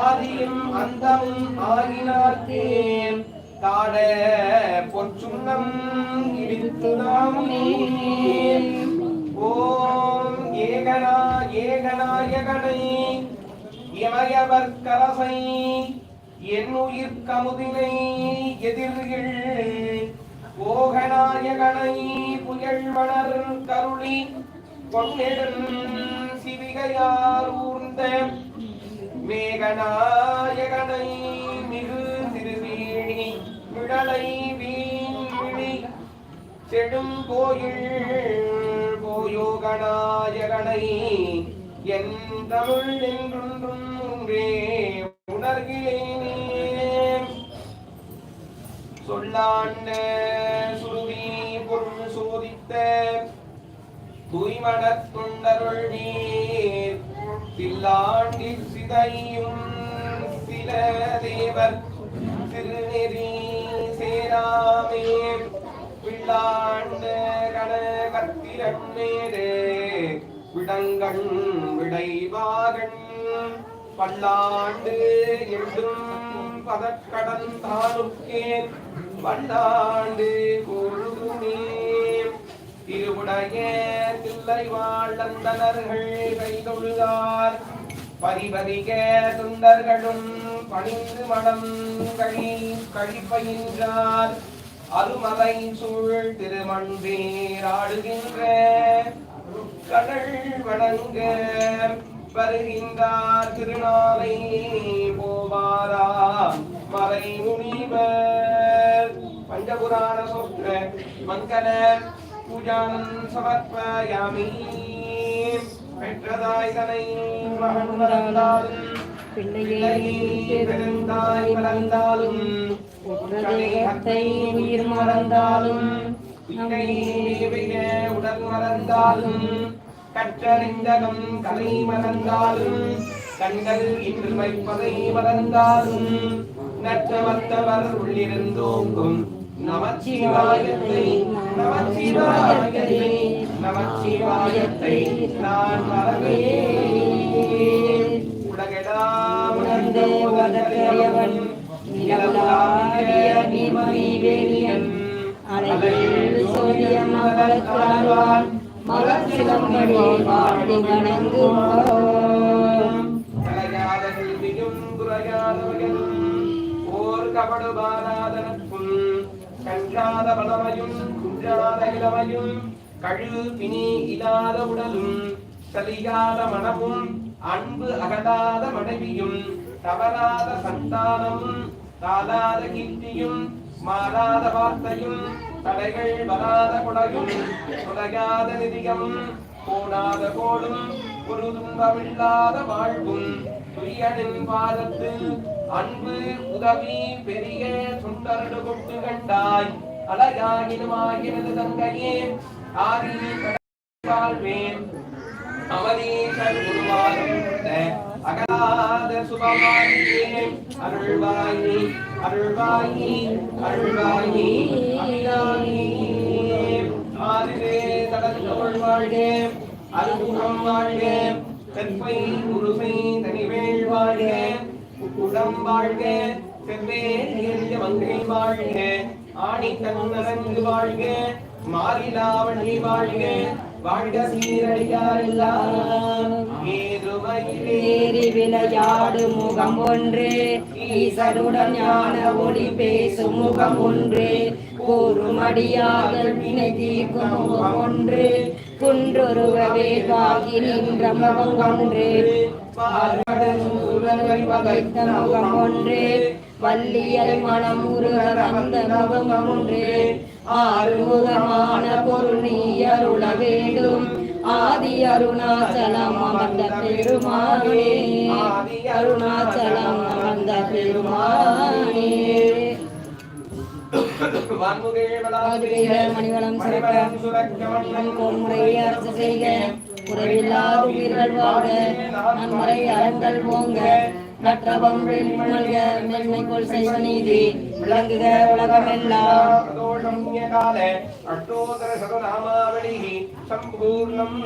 ஆதியும் அந்தமும் ஆகினார்க்கே தாட பொற்சுண்ணம் இடித்து நாம் ஓம் ஏகநாயகனை இமயவர்க்கரசை என்னுயிர் கமுதினை எதிர்கள் ஓகநாயகனை புயல்வளர் கருளி பொன்னெடும் சிவிகையார் ஊர்ந்த மேகநாயகனை மிகு திருவேணி விடலை வீண்விழி செடும் கோயில் போயோகநாயகனை என் தமிழ் என்றொன்றும் ஒன்றே உணர்கிறேனே சொல்லாண்ட சுருதி பொருள் சோதித்த தூய்மனத் தொண்டருள் நீர் தில்லாண்டில் சிதையும் சில தேவர் திருநெறி சேராமே வில்லாண்ட கனகத்திரன் மேலே விடங்கண் விடைவாகண் பல்லாண்டு என்றும் பதக்கடந்தானுக்கே பல்லாண்டு கொழுதுமே திருவுடைய தில்லை வாழ்ந்தனர்கள் கைதொழுதார் பரிபரிக துண்டர்களும் பணிந்து மனம் கழிப்பயின்றார் அருமலை சூழ் திருமண்பேராடுகின்ற கடல் வணங்க வருகின்றார் திருநாளை போவாரா மறை முனிவர் பஞ்சபுராண சோத்ர மங்கள பூஜானம் சமர்ப்பயாமி பெற்றதாய் தனை மகன் மறந்தாலும் பிள்ளையை பெருந்தாய் மறந்தாலும் உற்றதேகத்தை உயிர் மறந்தாலும் உடல் மறந்தாலும் கற்றறிந்தகம் கலை மறந்தாலும் கண்கள் இன்று வைப்பதை மறந்தாலும் நற்றவத்தவர் உள்ளிருந்தோங்கும் நமச்சிவாயத்தை நமச்சிவாயத்தை நமச்சிவாயத்தை நான் மறவேன் உலகெல்லாம் உணர்ந்தே உலகையவன் நிலவுலாவிய நீர்மணிவேலியன் அலையில் சோதியம் மகளத்தாழ்வான் மலர்ச்சிலம்படி வாழ்ந்து வணங்குவோம் கலையாத கல்வியும் குறையாதவர்களும் ஓர் கபடுபாராதனக்கும் கன்றாத பலமையும் குன்றாத இளமையும் கழு பிணி இல்லாத உடலும் சலியாத மனமும் அன்பு அகலாத மனைவியும் தவறாத சந்தானமும் தாளாத கீர்த்தியும் மாறாத வார்த்தையும் தடைகள் வராத குடையும் துடையாத நிதியும் போடாத கோடும் ஒரு துன்பமில்லாத வாழ்வும் துரியனின் பாதத்தில் அன்பு உதவி பெரிய சுண்டரடு கொட்டு கண்டாய் அழகாகினுமாகிறது தங்கையே ஆதி வாழ்வேன் அவரீசன் உருவாகும் அகலாத சுபமாயே அருள்வாயி அருள்வாயி அருள்வாயி அபிராமி ஆதிரே தடத்தோள் வாழ்க அருள்புறம் வாழ்க செப்பை குருசை தனிவேள் வாழ்க உடம் வாழ்க செவ்வே எளிய மங்கை வாழ்க ஆணி தன்னரங்கு வாழ்க மாறிலாவணி வாழ்க வாழ்க சீரடியாரெல்லாம் ஏறி விளையாடு முகம் ஒன்று ஈசருடன் ஞான ஒளி பேசும் முகம் ஒன்று கூறுமடியார்கள் வினை தீர்க்கும் முகம் ஒன்று குன்றொருவவே வாகி நின்ற முகம் ஒன்று வகைத்த முகம் ஒன்று வள்ளியல் மனம் உருக அந்த முகம் ஒன்று ஆறுமுகமான பொருள் நீ அருள வேண்டும் ஆதி அருணாச்சலம் அமர்ந்த பெருமானே ஆதி அருணாச்சலம் அமர்ந்த பெருமானே மணிவளம் முறையை அரசு செய்க குறைவில்லாத உயிர்கள் வாழ்க நன்முறை அறங்கள் போங்க நற்றவம் மல்க மென்மைக்குள் செய்வ நீதி விளங்குக உலகமெல்லாம் அட்டோதர சதநாமாவளி சம்பூர்ணம்